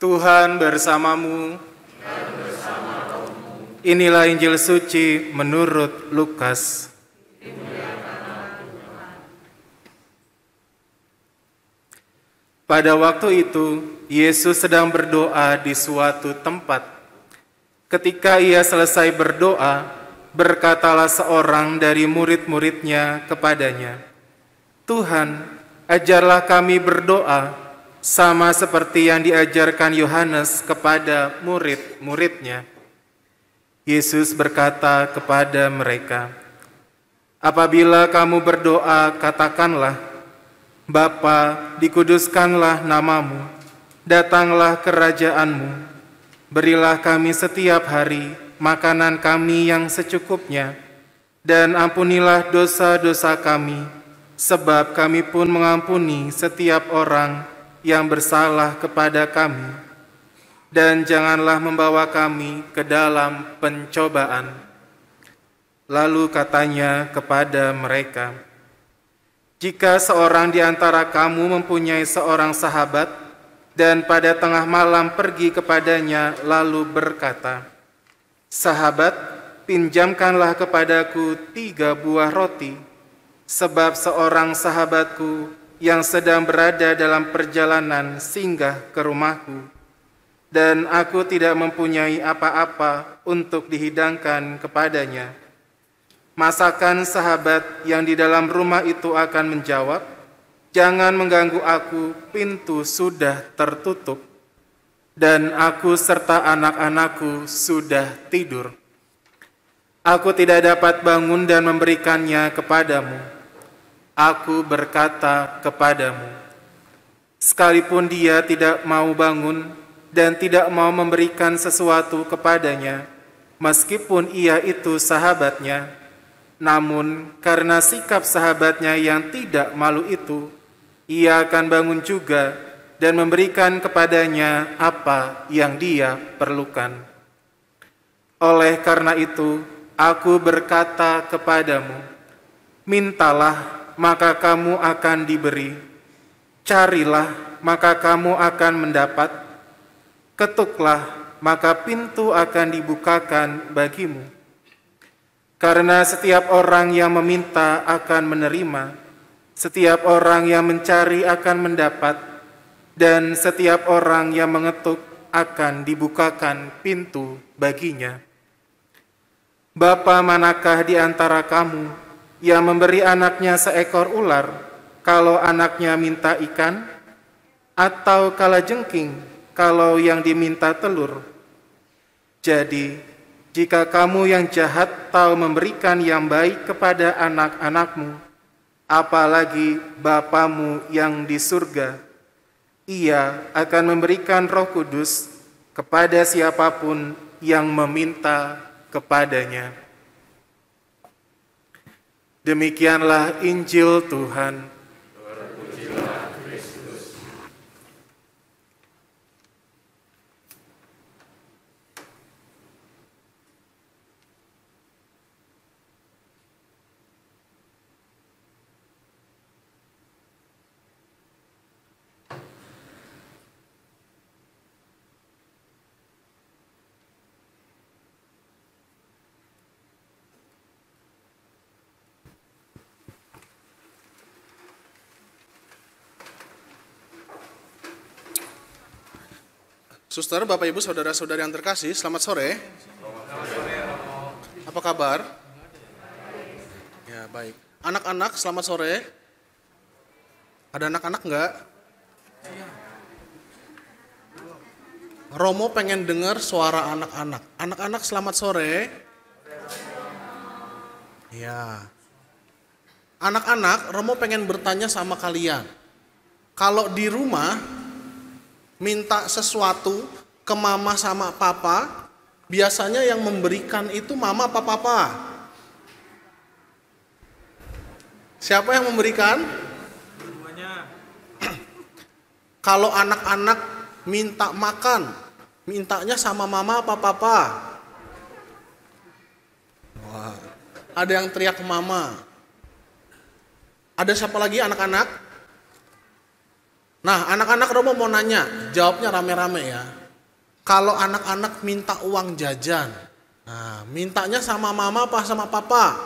Tuhan bersamamu. Inilah Injil suci menurut Lukas. Pada waktu itu, Yesus sedang berdoa di suatu tempat. Ketika ia selesai berdoa, berkatalah seorang dari murid-muridnya kepadanya, "Tuhan, ajarlah kami berdoa, sama seperti yang diajarkan Yohanes kepada murid-muridnya." Yesus berkata kepada mereka, "Apabila kamu berdoa, katakanlah, Bapa, dikuduskanlah namamu, datanglah kerajaanmu, berilah kami setiap hari makanan kami yang secukupnya, dan ampunilah dosa-dosa kami, sebab kami pun mengampuni setiap orang yang bersalah kepada kami, dan janganlah membawa kami ke dalam pencobaan." Lalu katanya kepada mereka, "Jika seorang di antara kamu mempunyai seorang sahabat, dan pada tengah malam pergi kepadanya lalu berkata, 'Sahabat, pinjamkanlah kepadaku 3 buah roti, sebab seorang sahabatku yang sedang berada dalam perjalanan singgah ke rumahku, dan aku tidak mempunyai apa-apa untuk dihidangkan kepadanya.' Masakan sahabat yang di dalam rumah itu akan menjawab, 'Jangan mengganggu aku, pintu sudah tertutup, dan aku serta anak-anakku sudah tidur. Aku tidak dapat bangun dan memberikannya kepadamu.' Aku berkata kepadamu, sekalipun dia tidak mau bangun dan tidak mau memberikan sesuatu kepadanya, meskipun ia itu sahabatnya, namun karena sikap sahabatnya yang tidak malu itu, ia akan bangun juga dan memberikan kepadanya apa yang dia perlukan. Oleh karena itu, aku berkata kepadamu, mintalah, maka kamu akan diberi. Carilah, maka kamu akan mendapat. Ketuklah, maka pintu akan dibukakan bagimu. Karena setiap orang yang meminta akan menerima, setiap orang yang mencari akan mendapat, dan setiap orang yang mengetuk akan dibukakan pintu baginya. Bapa manakah di antara kamu yang memberi anaknya seekor ular kalau anaknya minta ikan, atau kalajengking kalau yang diminta telur? Jadi, jika kamu yang jahat tahu memberikan yang baik kepada anak-anakmu, apalagi Bapamu yang di surga, Ia akan memberikan Roh Kudus kepada siapapun yang meminta kepadanya. Demikianlah Injil Tuhan. Terpujilah Kristus. Suster, Bapak, Ibu, Saudara-saudari yang terkasih, selamat sore. Apa kabar? Ya, baik. Anak-anak, selamat sore. Ada anak-anak enggak? Romo pengen dengar suara anak-anak. Anak-anak, selamat sore. Ya. Anak-anak, Romo pengen bertanya sama kalian. Kalau di rumah minta sesuatu ke mama sama papa, biasanya yang memberikan itu mama apa papa? Siapa yang memberikan? Semuanya. Kalau anak-anak minta makan, mintanya sama mama apa papa? Wah, ada yang teriak mama. Ada siapa lagi anak-anak? Nah, anak-anak Romo mau nanya, jawabnya rame-rame ya. Kalau anak-anak minta uang jajan, nah, mintanya sama mama apa sama papa?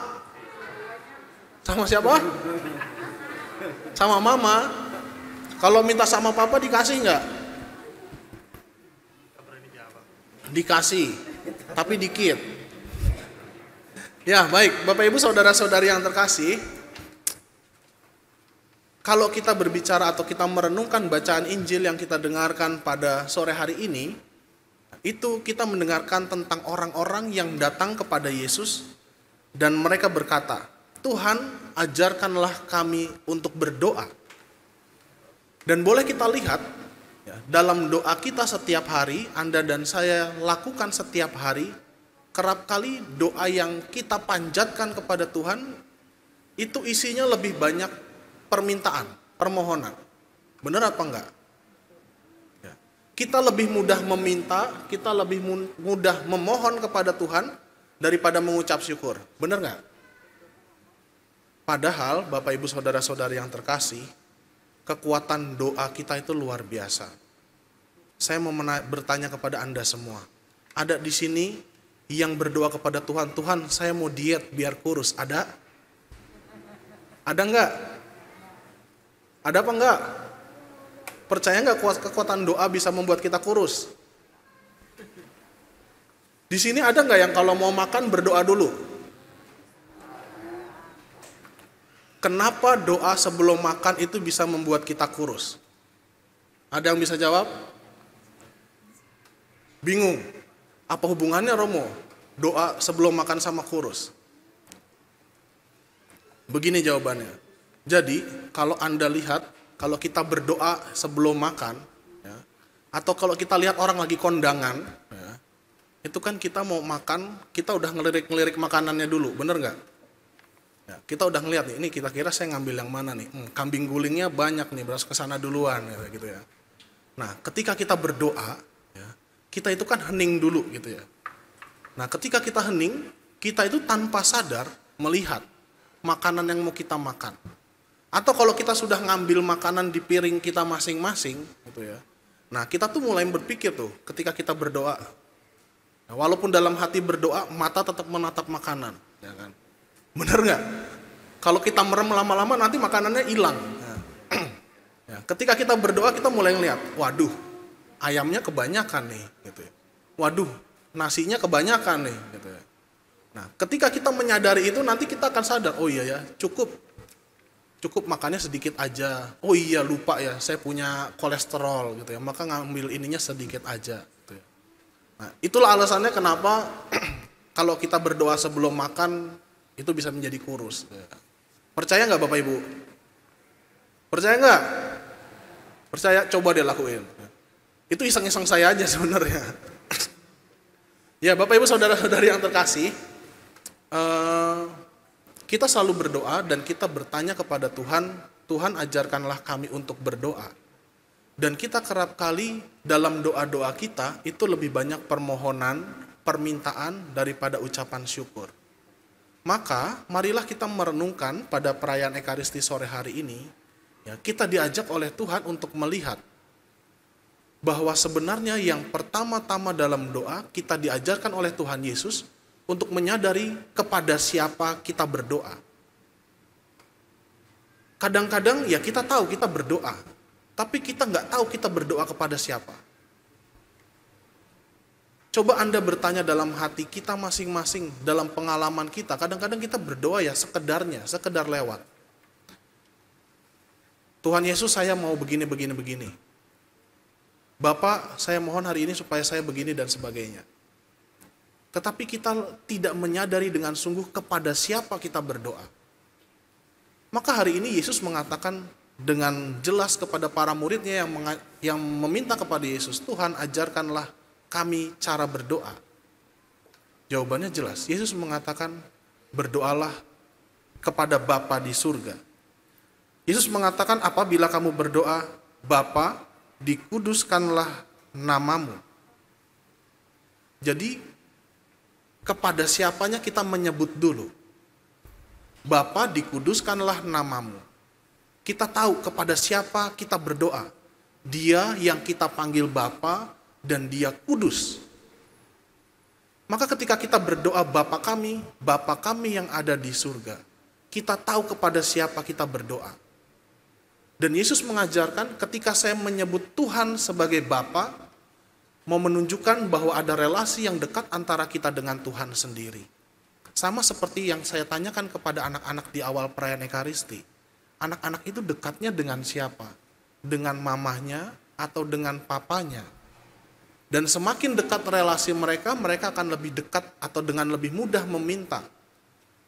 Sama siapa? Sama mama. Kalau minta sama papa dikasih nggak? Dikasih, tapi dikit. Ya, baik, Bapak Ibu saudara-saudari yang terkasih, kalau kita berbicara atau kita merenungkan bacaan Injil yang kita dengarkan pada sore hari ini, itu kita mendengarkan tentang orang-orang yang datang kepada Yesus dan mereka berkata, Tuhan, ajarkanlah kami untuk berdoa. Dan boleh kita lihat, ya, dalam doa kita setiap hari, Anda dan saya lakukan setiap hari, kerap kali doa yang kita panjatkan kepada Tuhan, itu isinya lebih banyak permintaan, permohonan. Benar apa enggak? Ya. Kita lebih mudah meminta, kita lebih mudah memohon kepada Tuhan daripada mengucap syukur. Benar enggak? Padahal Bapak Ibu saudara-saudari yang terkasih, kekuatan doa kita itu luar biasa. Saya mau bertanya kepada Anda semua. Ada di sini yang berdoa kepada Tuhan, Tuhan saya mau diet biar kurus. Ada? Ada enggak? Ada apa enggak? Percaya enggak kekuatan doa bisa membuat kita kurus? Di sini ada enggak yang kalau mau makan berdoa dulu? Kenapa doa sebelum makan itu bisa membuat kita kurus? Ada yang bisa jawab? Bingung. Apa hubungannya Romo? Doa sebelum makan sama kurus? Begini jawabannya. Jadi, kalau Anda lihat, kalau kita berdoa sebelum makan, ya, atau kalau kita lihat orang lagi kondangan, ya, itu kan kita mau makan, kita udah ngelirik-ngelirik makanannya dulu, bener nggak? Ya, kita udah ngeliat nih, ini kira-kira saya ngambil yang mana nih? Kambing gulingnya banyak nih, berarti kesana duluan, gitu ya. Nah, ketika kita berdoa, ya, kita itu kan hening dulu, gitu ya. Nah, ketika kita hening, kita itu tanpa sadar melihat makanan yang mau kita makan. Atau kalau kita sudah ngambil makanan di piring kita masing-masing, gitu ya. Nah, kita tuh mulai berpikir tuh ketika kita berdoa. Nah, walaupun dalam hati berdoa, mata tetap menatap makanan, ya kan? Bener nggak? Kalau kita merem lama-lama nanti makanannya hilang. Nah, ya, ketika kita berdoa kita mulai ngeliat, waduh, ayamnya kebanyakan nih, gitu ya. Waduh, nasinya kebanyakan nih, gitu ya. Nah, ketika kita menyadari itu nanti kita akan sadar, oh iya ya, cukup makannya sedikit aja. Oh iya lupa ya, saya punya kolesterol gitu ya, maka ngambil ininya sedikit aja. Gitu ya. Nah, itulah alasannya kenapa kalau kita berdoa sebelum makan itu bisa menjadi kurus. Gitu ya. Percaya nggak Bapak Ibu? Percaya nggak? Percaya, coba deh lakuin. Itu iseng-iseng saya aja sebenarnya. Ya Bapak Ibu saudara-saudari yang terkasih, kita selalu berdoa dan kita bertanya kepada Tuhan, Tuhan ajarkanlah kami untuk berdoa. Dan kita kerap kali dalam doa-doa kita itu lebih banyak permohonan, permintaan daripada ucapan syukur. Maka marilah kita merenungkan pada perayaan Ekaristi sore hari ini, ya, kita diajak oleh Tuhan untuk melihat bahwa sebenarnya yang pertama-tama dalam doa kita diajarkan oleh Tuhan Yesus untuk menyadari kepada siapa kita berdoa. Kadang-kadang ya kita tahu kita berdoa, tapi kita nggak tahu kita berdoa kepada siapa. Coba Anda bertanya dalam hati kita masing-masing, dalam pengalaman kita, kadang-kadang kita berdoa ya sekedarnya, sekedar lewat. Tuhan Yesus saya mau begini. Bapak saya mohon hari ini supaya saya begini dan sebagainya. Tetapi kita tidak menyadari dengan sungguh kepada siapa kita berdoa. Maka hari ini Yesus mengatakan dengan jelas kepada para muridnya yang meminta kepada Yesus, Tuhan ajarkanlah kami cara berdoa. Jawabannya jelas, Yesus mengatakan berdoalah kepada Bapa di surga. Yesus mengatakan apabila kamu berdoa, Bapa dikuduskanlah namamu. Jadi kepada siapanya kita menyebut dulu. Bapa dikuduskanlah namamu. Kita tahu kepada siapa kita berdoa. Dia yang kita panggil Bapa dan Dia kudus. Maka ketika kita berdoa Bapa kami yang ada di surga, kita tahu kepada siapa kita berdoa. Dan Yesus mengajarkan ketika saya menyebut Tuhan sebagai Bapa, mau menunjukkan bahwa ada relasi yang dekat antara kita dengan Tuhan sendiri. Sama seperti yang saya tanyakan kepada anak-anak di awal perayaan Ekaristi. Anak-anak itu dekatnya dengan siapa? Dengan mamahnya atau dengan papanya? Dan semakin dekat relasi mereka, mereka akan lebih dekat atau dengan lebih mudah meminta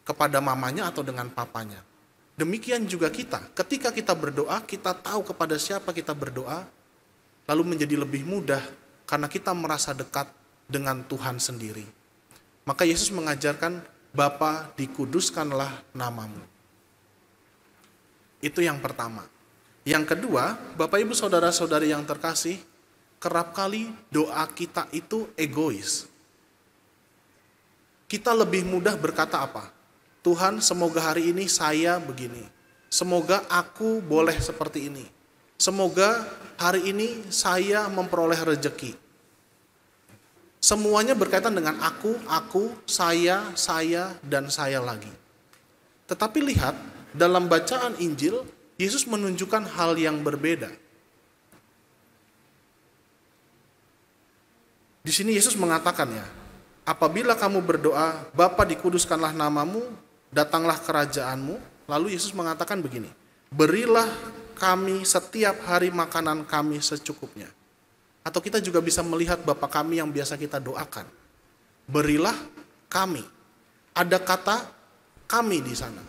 kepada mamanya atau dengan papanya. Demikian juga kita, ketika kita berdoa, kita tahu kepada siapa kita berdoa, lalu menjadi lebih mudah karena kita merasa dekat dengan Tuhan sendiri. Maka Yesus mengajarkan, Bapa, dikuduskanlah namamu. Itu yang pertama. Yang kedua, Bapak Ibu Saudara-saudari yang terkasih, kerap kali doa kita itu egois. Kita lebih mudah berkata apa? Tuhan, semoga hari ini saya begini. Semoga aku boleh seperti ini. Semoga hari ini saya memperoleh rejeki. Semuanya berkaitan dengan aku, saya, dan saya lagi. Tetapi lihat, dalam bacaan Injil, Yesus menunjukkan hal yang berbeda. Di sini Yesus mengatakan ya, apabila kamu berdoa, Bapa dikuduskanlah namamu, datanglah kerajaanmu. Lalu Yesus mengatakan begini, berilah kami setiap hari makanan kami secukupnya. Atau kita juga bisa melihat Bapa kami yang biasa kita doakan. Berilah kami. Ada kata kami di sana.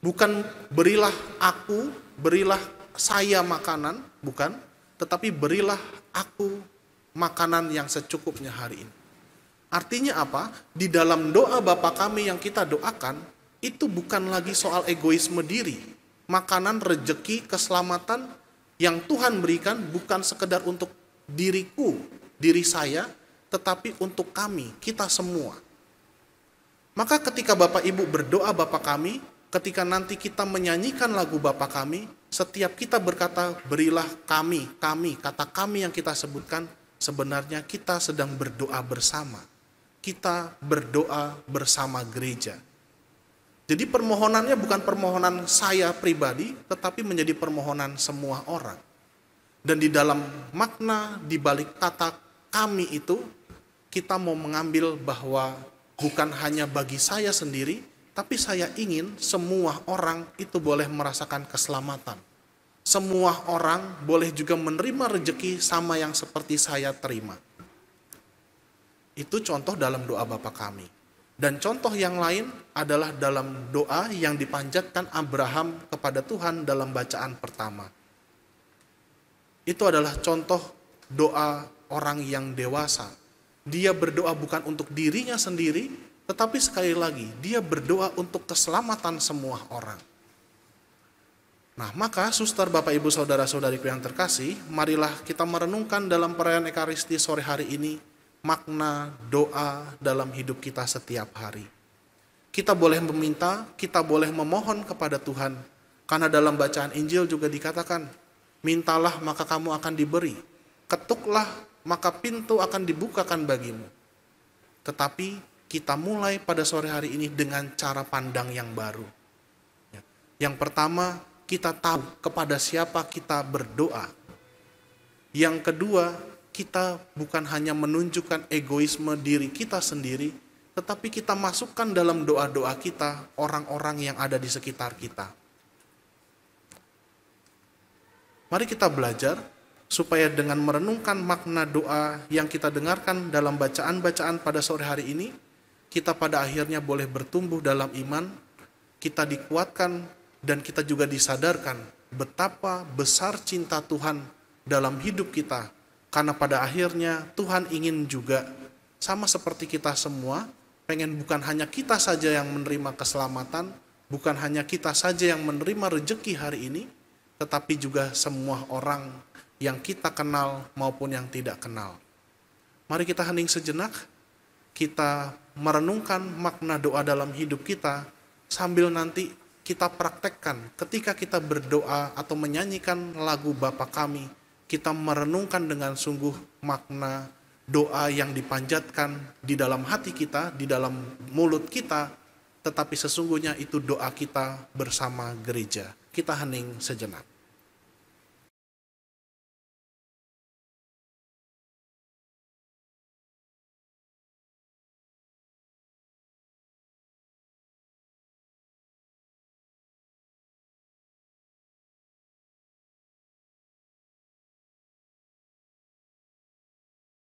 Bukan berilah aku, berilah saya makanan, bukan. Tetapi berilah aku makanan yang secukupnya hari ini. Artinya apa? Di dalam doa Bapa kami yang kita doakan, itu bukan lagi soal egoisme diri. Makanan, rejeki, keselamatan yang Tuhan berikan bukan sekedar untuk diriku, diri saya, tetapi untuk kami, kita semua. Maka ketika Bapak Ibu berdoa Bapa kami, ketika nanti kita menyanyikan lagu Bapa kami, setiap kita berkata berilah kami, kata kami yang kita sebutkan, sebenarnya kita sedang berdoa bersama. Kita berdoa bersama gereja. Jadi permohonannya bukan permohonan saya pribadi, tetapi menjadi permohonan semua orang. Dan di dalam makna di balik kata kami itu, kita mau mengambil bahwa bukan hanya bagi saya sendiri, tapi saya ingin semua orang itu boleh merasakan keselamatan. Semua orang boleh juga menerima rejeki sama yang seperti saya terima. Itu contoh dalam doa Bapa kami. Dan contoh yang lain adalah dalam doa yang dipanjatkan Abraham kepada Tuhan dalam bacaan pertama. Itu adalah contoh doa orang yang dewasa. Dia berdoa bukan untuk dirinya sendiri, tetapi sekali lagi dia berdoa untuk keselamatan semua orang. Nah, maka suster, Bapak Ibu Saudara-saudariku yang terkasih, marilah kita merenungkan dalam perayaan Ekaristi sore hari ini makna doa dalam hidup kita setiap hari. Kita boleh meminta, kita boleh memohon kepada Tuhan, karena dalam bacaan Injil juga dikatakan, mintalah maka kamu akan diberi, ketuklah maka pintu akan dibukakan bagimu. Tetapi kita mulai pada sore hari ini dengan cara pandang yang baru. Yang pertama, kita tahu kepada siapa kita berdoa. Yang kedua, kita bukan hanya menunjukkan egoisme diri kita sendiri, tetapi kita masukkan dalam doa-doa kita orang-orang yang ada di sekitar kita. Mari kita belajar supaya dengan merenungkan makna doa yang kita dengarkan dalam bacaan-bacaan pada sore hari ini, kita pada akhirnya boleh bertumbuh dalam iman, kita dikuatkan, dan kita juga disadarkan betapa besar cinta Tuhan dalam hidup kita. Karena pada akhirnya Tuhan ingin juga sama seperti kita semua, pengen bukan hanya kita saja yang menerima keselamatan, bukan hanya kita saja yang menerima rejeki hari ini, tetapi juga semua orang yang kita kenal maupun yang tidak kenal. Mari kita hening sejenak, kita merenungkan makna doa dalam hidup kita, sambil nanti kita praktekkan ketika kita berdoa atau menyanyikan lagu Bapa Kami, kita merenungkan dengan sungguh makna doa yang dipanjatkan di dalam hati kita, di dalam mulut kita, tetapi sesungguhnya itu doa kita bersama gereja. Kita hening sejenak.